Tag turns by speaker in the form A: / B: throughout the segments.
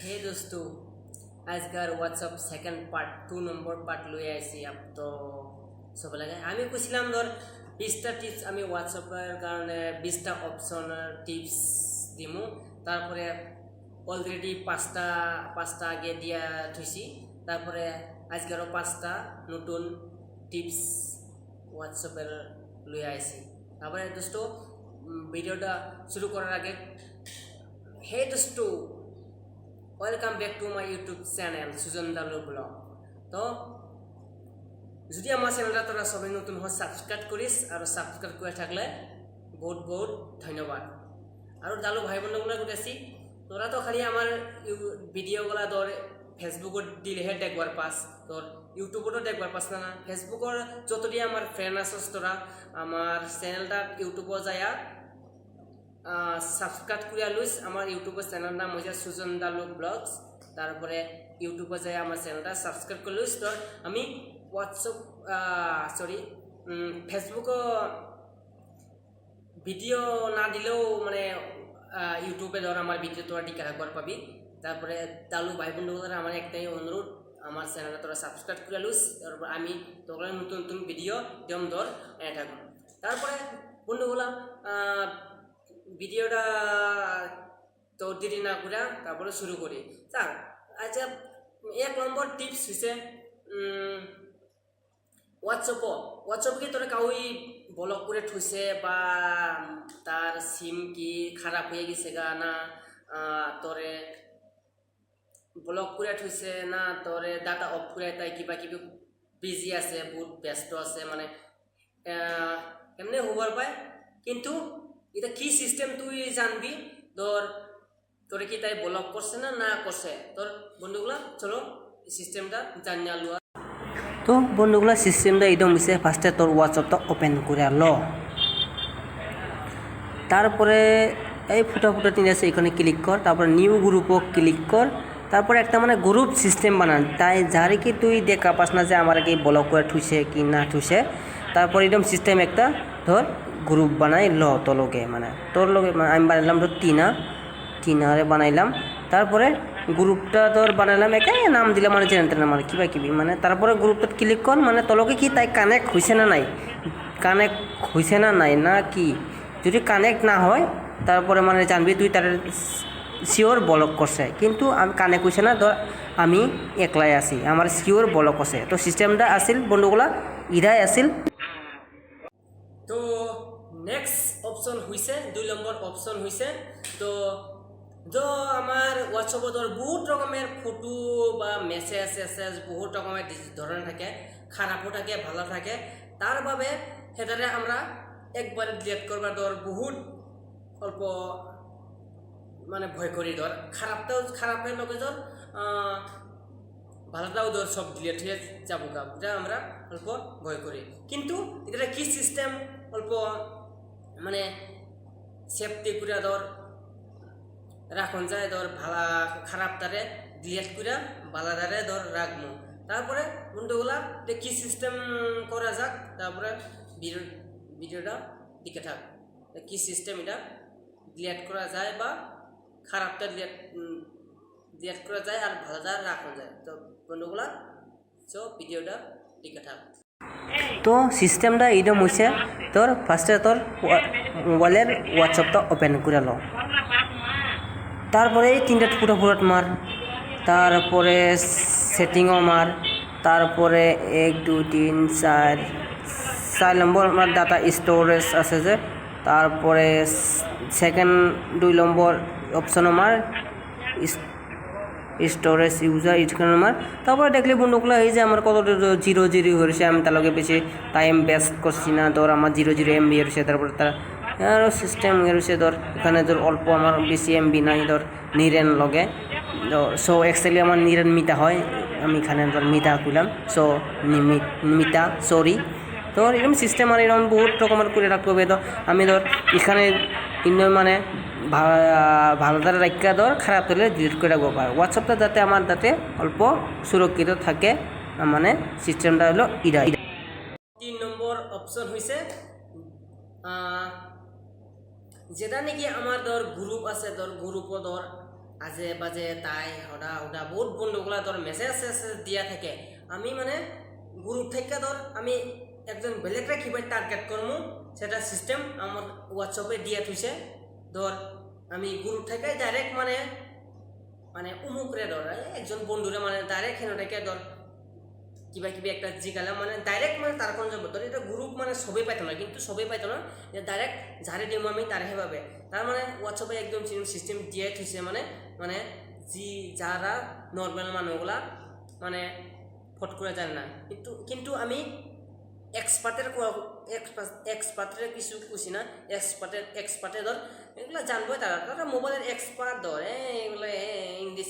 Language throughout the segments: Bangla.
A: हे दोस्तों आजकार WhatsApp second part 2 number part लई आइছি आप तो सब লাগে আমি কইছিলাম ধর 20টা টিপস আমি হোয়াটসঅ্যাপের কারণে 20টা অপশনের টিপস দিমু তারপরে অলরেডি পাঁচটা আগে দিয়া থইছি তারপরে আজকারও 5টা নতুন টিপস হোয়াটসঅ্যাপের লই আইছি তারপরে दोस्तों ভিডিওটা শুরু করার আগে হে दोस्तों welcome back to my YouTube channel Sujan Dalu vlog তো যদি আমার চ্যানেলটা তোরা সবাই নতুন হয় সাবস্ক্রাইব করিস আর সাবস্ক্রাইব করে থাকলে বহুত বহুত ধন্যবাদ আর দালু ভাই বন্ধুগুলো কইছি তোরা তো খালি আমার ভিডিওগুলা ধর ফেসবুকত দিলেহে দেখবার পাস তোর ইউটিউবতো দেখবার পাস না ফেসবুকর যতটি আমার ফ্রেন্ড আছস তোরা আমার চ্যানেলটা ইউটিউবত যায়া সাবস্ক্রাইব করে লইস আমার ইউটিউবের চ্যানেল নাম হচ্ছে সুজন দালু ব্লগস তারপরে ইউটিউবে যাই আমার চ্যানেলটা সাবস্ক্রাইব করে লইস তোর আমি হোয়াটসঅ্যাপ ফেসবুক ভিডিও না দিলেও মানে ইউটিউবে ধর আমার ভিডিও তোরা টিকা রাখবার পাবি তারপরে দালু ভাই বন্ধুগুলোর আমার একটাই অনুরোধ আমার চ্যানেলটা তোরা সাবস্ক্রাইব করে লইস তারপর আমি তোরা নতুন নতুন ভিডিও দেম ধর এনে থাকবো তারপরে বন্ধুগুলা ভিডিওটা তো দেরি না করে তারপরে শুরু করি স্যার আচ্ছা 1 নম্বর টিপস হচ্ছে হোয়াটসঅ্যাপ কি তোরা কাউই ব্লক করে ঠুইছে বা তার সিম কি খারাপ হয়ে গেছে গা না তোরে ব্লক করে ঠুইছে না তোরে ডাটা অফ করে তাই কিবা কিবি বিজি আছে বহুত ব্যস্ত আছে মানে এমনি হবার পায় কিন্তু এটা কি সিস্টেম তুই জানবি তোরে কি তাই ব্লক করছে না করছে তোর বন্ধুগুলা চলো সিস্টেমটা জানিয়ে লওয়া তো বন্ধুগুলা সিস্টেমটা একদম হচ্ছে ফার্স্টে তোর হোয়াটসঅ্যাপটা ওপেন করে লো তারপরে এই ফুটা তিন আছে এখানে ক্লিক কর তারপরে নিউ গ্রুপও ক্লিক কর তারপরে একটা মানে গ্রুপ সিস্টেম বানান তাই যারে কি তুই দেখা পাস না যে আমার কি ব্লক করে ঠুইছে কি না ঠুইছে তারপর একদম সিস্টেম একটা ধর গ্রুপ বানাই তোর লগে মানে তোর লগে আমি বানাইলাম ধর টিনারে বানাইলাম তারপরে গ্রুপটা তোর বানাইলাম একে নাম দিলাম মানে জেনারেটর নাম মানে কিবা কিবি মানে তারপরে গ্রুপটা ক্লিক কর মানে তোর লগে কি তাই কানেক্ট হয়েছে না নাই না কি যদি কানেক্ট না হয় তারপরে মানে জানবি তুই তার শিওর ব্লক করছে কিন্তু আমি কানেক্ট হয়েছে না ধর আমি একলাই আছি আমার শিওর ব্লক আছে তো সিস্টেমটা আসিল বন্ধুগুলা ইরাই আসিল তো নেক্সট অপশন হয়েছে 2 নম্বর অপশন হয়েছে তো আমার হোয়াটসঅ্যাপত বহুত রকমের ফটো বা মেসেজ বহুত রকমের ধরনের থাকে খারাপও থাকে ভালো থাকে তার বাবে সেটারে আমরা একবারে ডিলিট করবার ধর বহুত অল্প মানে ভয় করি ধর খারাপের লগে ধর ভালোটাও ধর সব ডিলিট হয়ে যাবো এটা আমরা অল্প ভয় করি কিন্তু এটা কি সিস্টেম অল্প মানে সেফটি করে ধর রাখুন যায় ধর ভালা খারাপ তারে ডিলিট করে ভালা তারে ধর রাখবো তারপরে বন্ধুগুলা কি সিস্টেম করা যাক তারপরে ভিডিওটা দিকে থাক কি সিস্টেম এটা ডিলিট করা যায় বা খারাপটা ডিলিট করা যায় আর ভালোটা রাখা যায় তো বন্ধুগুলা ভিডিওটা দিকে থাক তো সিস্টেমটা এইরকম হয়েছে তোর ফার্স্টে তোর মোবাইলের হোয়াটসঅ্যাপটা ওপেন করে লো তারপরে এই 3টা ফুটা মার তারপরে সেটিংও মার তারপরে 1 2 3 4 নম্বর আমার ডাটা স্টোরেজ আছে যে তারপরে সেকেন্ড 2 নম্বর অপশনও মার স্টোরেজ ইউজার ইটখানে মার তারপরে দেখলে বন্ধুগুলো এই যে আমার কত 0 হয়েছে আমি তার লগে বেশি টাইম ওয়েস্ট করছি না ধর আমার 0 MB হয়েছে তারপরে তার আরও সিস্টেম হয়েছে ধর এখানে ধর অল্প আমার বেশি MB নাই ধর নিরেন লগে সো অ্যাকচুয়ালি আমার নিরেন মিটা হয় আমি এখানে ধর মিটা করলাম সো মিটা সরি তো এরকম সিস্টেম আর এরকম বহুত রকমের করে রাখতে হবে তো আমি ধর এখানে মানে ভালো দ্বারা রাখা ধর খারাপ হলে ডিলিট করে রাখবো পার হোয়াটসঅ্যাপটা যাতে আমার যাতে অল্প সুরক্ষিত থাকে মানে সিস্টেমটা হলো ইরা 3 নম্বর অপশন হয়েছে যেটা নাকি আমার ধর গ্রুপ আছে ধর গ্রুপও ধর আজে বাজে তাই হডা হুডা বহুত বন্ধুগুলা ধর মেসেজ দিয়া থাকে আমি মানে গ্রুপ থেকে ধর আমি একজন বেলেগরে কিভাবে টার্গেট করবো সেটা সিস্টেম আমার হোয়াটসঅ্যাপে দিয়ে থুইছে ধর আমি গ্রুপ থেকে ডাইরেক্ট মানে মানে উমুকরে ধর একজন বন্ধুরে মানে ডাইরেক্ট হেন থেকে ধর কিবা কিবি একটা জিগালাম মানে ডাইরেক্ট মানে তার কোন যাব ধর এটা গ্রুপ মানে সবাই পাইতো না কিন্তু সবাই পাইতো না যে ডাইরেক্ট যারে দিম আমি তারহে পাবে তার মানে হোয়াটসঅ্যাপে একদম সিস্টেম দিয়ে থুইছে মানে মানে যারা নর্মাল মানুষগুলা মানে ফট করে জানে না কিন্তু আমি এক্সপার্টের কিছু কুছি না এক্সপার্টে ধর এগুলো জানবো তারা মোবাইলের এক্সপার্ট ধর এগুলো ইংলিশ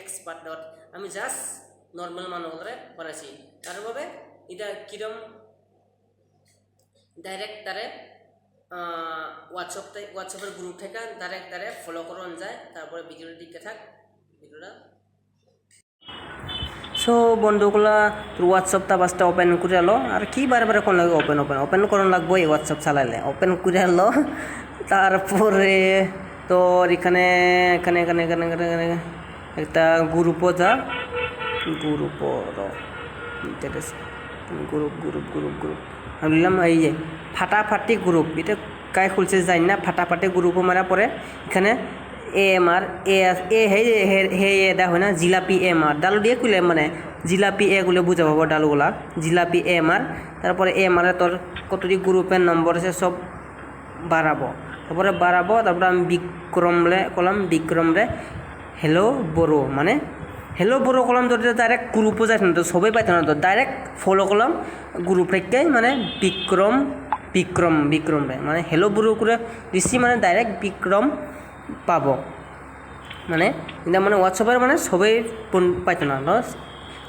A: এক্সপার্ট ধর আমি জাস্ট নর্মাল মানুষরে বানাইছি তারভাবে এটা কিরম ডাইরেক্ট তারে হোয়াটসঅ্যাপের গ্রুপ থেকে ডাইরেক্ট তারে ফলো করন যায় তারপরে ভিডিওটা দিতে থাক ভিডিওটা সো বন্ধুগুলা তোর হোয়াটসঅ্যাপটা বাসটা ওপেন করে আলো আর কি বারে কোন লাগে ওপেন করন লাগবো এই হোয়াটসঅ্যাপ চালাইলে ওপেন করে আলো তারপরে তোর এখানে এখানে এখানে এখানে এখানে একটা গ্রুপও যা গ্রুপ আমি বললাম এই যে ফাটাফাটি গ্রুপ এটা কাই খুলছে জানি না ফাটাফাটি গ্রুপও মারা পরে এখানে AMR হে দা হয় না জিলাপি AMR ডালু দিয়ে খুলে মানে জিলাপি এগুলো বুঝা পাবো ডালুগুলা জিলাপি AMR তারপরে AMR তোর কতটি গ্রুপের নম্বর আছে সব বাড়াবো তারপরে আমি বিক্রমরে কলাম বিক্রমরে হ্যালো বড়ো মানে হ্যালো বড়ো কলাম যদি ডাইরেক্ট গ্রুপও যাইত না তো সবাই পাইত না তো ডাইরেক্ট ফলো করলাম গ্রুপ রেখে মানে বিক্রম রে মানে হ্যালো বড়ো করে দিছি মানে ডাইরেক্ট বিক্রম পাব মানে এটা মানে হোয়াটসঅ্যাপের মানে সবাই পাইত না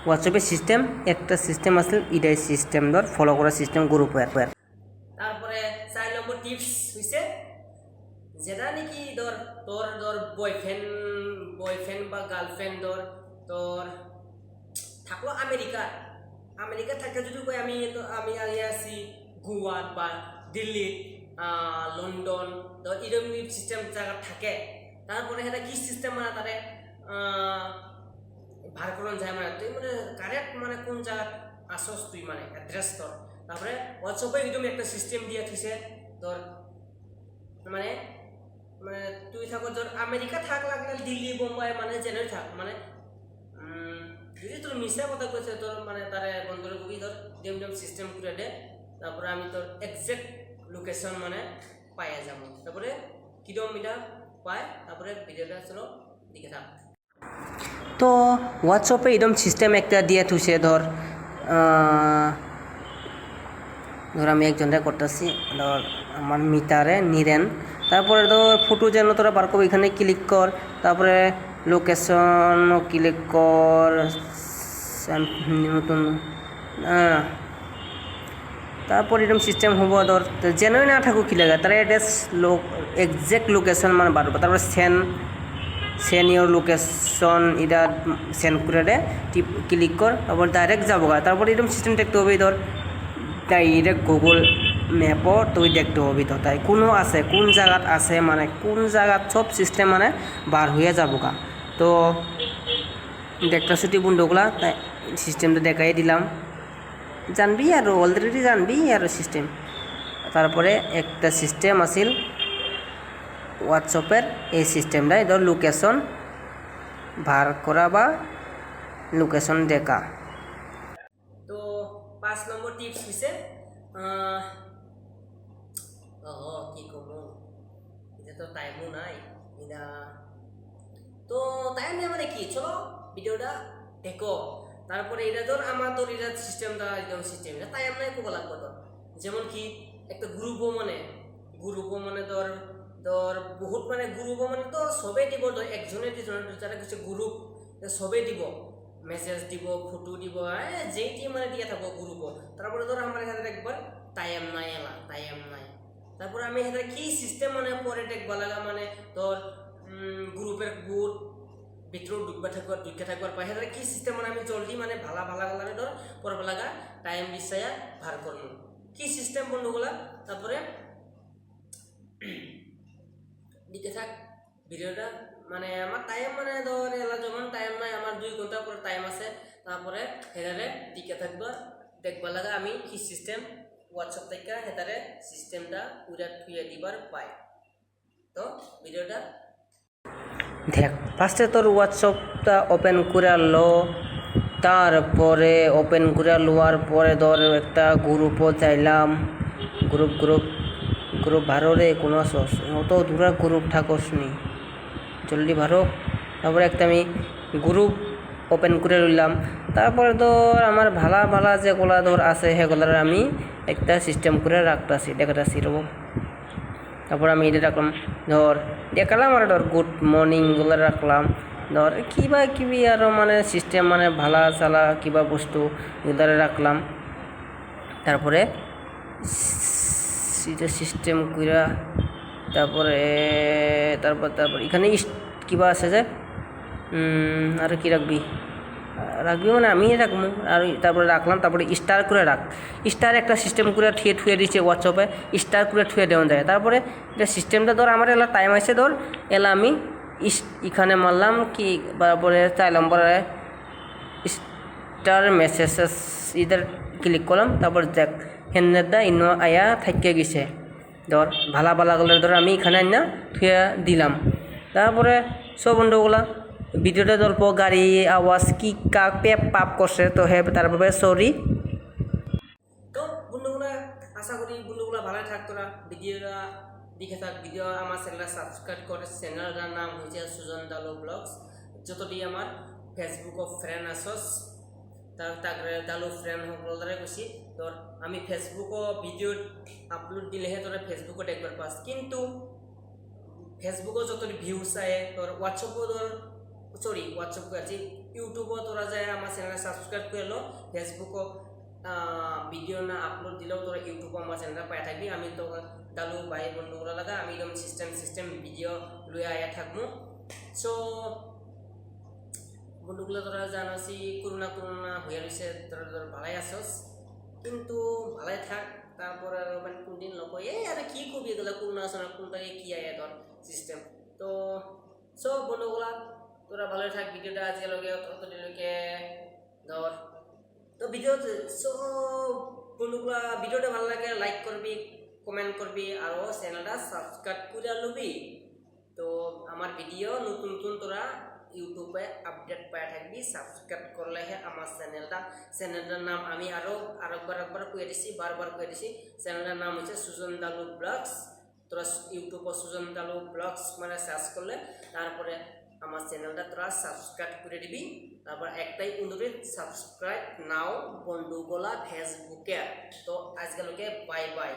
A: হোয়াটসঅ্যাপের সিস্টেম একটা সিস্টেম আছে এটাই সিস্টেম ধর ফলো করার সিস্টেম গ্রুপের তারপরে 4 নম্বর টিপস হইছে যেটা নাকি তোর বয়ফ্রেন্ড বা গার্লফ্রেন্ড তোর থাকলো আমেরিকা থাকলে যদি কই আমি আছি গোয়াত বা দিল্লি লন্ডন তো এরকম সিস্টেম জায়গা থাকে তারপরে এটা কি সিস্টেম মানে তারে ভার করন যায় মানে তুই মানে কারেক্ট মানে কোন জায়গা আসস তুই মানে অ্যাড্রেস তোর তারপরে হোয়াটসঅ্যাপে একদম একটা সিস্টেম দিয়ে থইছে তোর মানে মানে তুই থাকো ধর আমেরিকা থাক লাগলে দিল্লি বোম্বাই মানে জেনে থাক মানে যদি তোর মিশা কথা কইছে তোর মানে তারে বন্ধুরে কবি ধর ডেম সিস্টেম করে দে তারপরে আমি তোর এক্সাক্ট লোকেশন মানে পাইয়া যাব তারপরে কিরম এটা পায় তারপরে ভিডিওটা চলো দিকে থাক তো হোয়াটসঅ্যাপে এরকম সিস্টেম একটা দিয়ে থুইছে ধর আমি একজনরে করতেছি ধর আমার মিটারে নিরেন তারপরে ধর ফটো যেন তোরা বার করবো এখানে ক্লিক কর তারপরে লোকেশন ক্লিক কর নতুন তারপর এরকম সিস্টেম হব ধর যেনই না থাকুক কি লাগে তারা অ্যাড্রেস এক্সাক্ট লোকেশন মানে বাড়বো তারপরে সেন্ড ইউর লোকেশন এটা সেন্ড করে দে ক্লিক কর তারপর ডাইরেক্ট যাবো তারপর এরকম সিস্টেম দেখতে হবে ধর ডাইরেক্ট গুগল ম্যাপও তুই দেখতে হবি তো তাই কোনো আছে কোন জায়গাত আছে মানে কোন জায়গাত সব সিস্টেম মানে বার হয়ে যাবো তো দেখতে ছুটি বন্ধুগুলা তাই সিস্টেমটা দেখাই দিলাম জানবি আর অলরেডি জানবি আর সিস্টেম তারপরে একটা সিস্টেম আছিল হোয়াটসঅ্যাপের এই সিস্টেমটাই ধর লোকেশন বার করা বা লোকেশন দেখা তো 5 নম্বর টিপস হইছে কি করবো এটা তো টাইমও নাই এটা তো টাইম নেই মানে কি চলো ভিডিওটা দেখো তারপরে এটা ধর আমার তোর এটা সিস্টেমটা একদম সিস্টেম এটা টাইম নাই খুব লাগবে তোর যেমন কি একটা গ্রুপও মানে ধর বহুত মানে গ্রুপও মানে তো সবেই দিব ধর একজনের দুজনের যারা কিছু গ্রুপ সবেই দিব মেসেজ দিব ফটো দিব যেইটি মানে দিয়ে থাকবো গ্রুপও তারপরে ধর আমার এখানে একবার টাইম নাই তারপরে আমি এখানে কি সিস্টেম মানে পরে দেখবা লাগা মানে তোর গ্রুপের ভিতরেও ঢুকে থাকবার পাই সেটা কি সিস্টেম মানে আমি জলদি মানে ভালা ধর পড়বা লাগা টাইম বিষয়া ভার করবো কি সিস্টেম বন্ধুগুলা তারপরে দিকে থাক ভিডিওটা মানে আমার টাইম মানে ধর এলা যেমন টাইম নাই, আমার 2 ঘন্টা পরে টাইম আছে, তারপরে হেদারে দিকে থাকবো দেখবা লাগা আমি কি সিস্টেম হোয়াটসঅ্যাপ থেকে হেদারে সিস্টেমটা পুরা থুয়ে দিবার পাই। তো ভিডিওটা দেখ, ফার্স্টে তোর হোয়াটসঅ্যাপটা ওপেন করে লো, তারপরে ওপেন করে লোয়ার পরে ধর একটা গ্রুপও চাইলাম, গ্রুপ ভারো রে কোনো সস অত দূরা গ্রুপ থাকস নি, জলদি ভারো। তারপরে একটা আমি গ্রুপ ওপেন করে লইলাম, তারপরে ধর আমার ভালা যেগুলা ধর আছে সেগুলার আমি একটা সিস্টেম করে রাখতেছি, দেখাতেছি রব। তারপর আমি এটা রাখলাম, ধর দেখালাম আর ধর গুড মর্নিংগুলো রাখলাম, ধর কিবা কিবি আরও মানে সিস্টেম মানে ভালা চালা কিবা বস্তু এগুলো রাখলাম। তারপরে এটা সিস্টেম কইরা তারপরে এখানে কিবা আছে যে আর কি রাখবি মানে আমি রাখবো। আর তারপরে রাখলাম, তারপরে স্টার করে রাখ, স্টার একটা সিস্টেম করে থুয়ে দিচ্ছে হোয়াটসঅ্যাপে, স্টার করে থুয়ে দেওয়া যায়। তারপরে এটা সিস্টেমটা ধর আমার এলা টাইম আছে, ধর এলা আমি এখানে মারলাম কি, তারপরে 4 নম্বরে স্টার মেসেজেস ইধার ক্লিক করলাম, তারপর দেখ হেনদা ইনো আয়া থাইকে গেছে, ধর ভালাগুলো ধর আমি এখানে আইনা থুয়ে দিলাম। তারপরে সব বন্ধুগুলা ভিডিওটা অল্প গাড়ি আওয়াজ কি কাক পেপ পাপ করছে, তো হে তারপরে সরি। তো বন্ধুগুলা আশা করি বন্ধুগুলা ভালো থাক, তোরা ভিডিওটা দেখে থাক। ভিডিও আমার চ্যানেলটা সাবস্ক্রাইব করে, চ্যানেলটার নাম হয়েছে সুজন দালু ব্লগস। যতটি আমার ফেসবুক ফ্রেন্ড আসস তাকে দালু ফ্রেন্ড সকলরে কৈছি, তোর আমি ফেসবুকও ভিডিও আপলোড দিলেহে তোরা ফেসবুকত একবার পাস, কিন্তু ফেসবুকও যত ভিউজ আয়ে তোর হোয়াটসঅ্যাপও ধর হোয়াটসঅ্যাপ আছে ইউটিউবও তোরা যায় আমার চ্যানেলে সাবস্ক্রাইব করে লো, ফেসবুকও ভিডিও না আপলোড দিলেও তোরা ইউটিউবও আমার চ্যানেলটা পাই থাকবি। আমি তো দালু ভাই বন্ধুগুলো লাগা আমি একদম সিস্টেম ভিডিও লইয়া আয়া থাকবো। সো বন্ধুগুলো তোরা জানাসি করোনা হয়ে রয়েছে, তোরা তোর ভালাই আসস, কিন্তু ভালাই থাক। তারপরে মানে কোনদিন লোক আর কি কবি এগুলো করোনা আসনা কোনটাকে কি আয়া ধর সিস্টেম। তো সব বন্ধুগুলা তোরা ভালো থাক, ভিডিওটা আজকে লগে অতদিনকে ধর। তো ভিডিও সব বন্ধুগুলা ভিডিওটা ভালো লাগে লাইক করবি, কমেন্ট করবি, আর চ্যানেলটা সাবস্ক্রাইব করে লবি। তো আমার ভিডিও নতুন তোরা ইউটিউবে আপডেট পাই থাকবি, সাবস্ক্রাইব করলেহে আমার চ্যানেলটার নাম আমি আরেকবার কয়ে দিছি, বারবার কয়ে দিছি, চ্যানেলটার নাম হচ্ছে সুজন দালু ব্লগস। তোরা ইউটিউবে সুজন দালু ব্লগস মানে সার্চ করলে তারপরে আমার চ্যানেলটা তোরা সাবস্ক্রাইব করে দিবি। তারপর একটাই অনুরোধ, সাবস্ক্রাইব নাও বন্ধুগুলা ফেসবুকে। তো আজকালকে বাই বাই।